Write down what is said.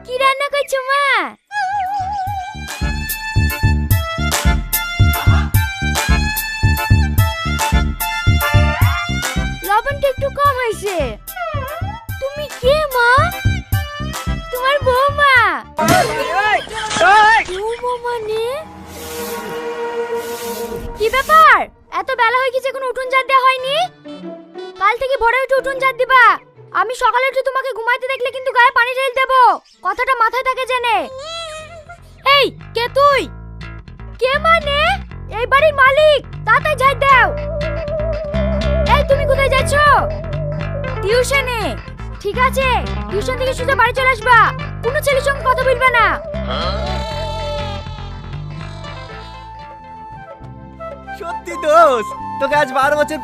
কি রান্না করছো মা? লবণটা একটু কম হয়েছে। তুমি কে মা? তোমার বৌমা? বৌমা মানে? কি ব্যাপার, এত বেলা হয়ে গেছে এখনো উঠোন ঝাড় দেওয়া হয়নি? কাল থেকে ভোরে উঠে উঠোন ঝাড় দিবা। আমি সকালে উঠে তোমাকে ঘুমাইতে দেখলে কিন্তু গায়ে পানি ঢেলে দেবো, কথাটা মাথায় থাকে জেনে। এই কে তুই? কে মানে? এই বাড়ির মালিক, তাড়াতাড়ি ঝাড় দাও। এই তুমি কোথায় যাচ্ছ? টিউশনে। ঠিক আছে, টিউশন থেকে সোজা বাড়ি চলে আসবা, কোনো ছেলের সঙ্গে কথা বলবে না। সত্যি দোষ, তোকে আজ 12 বছর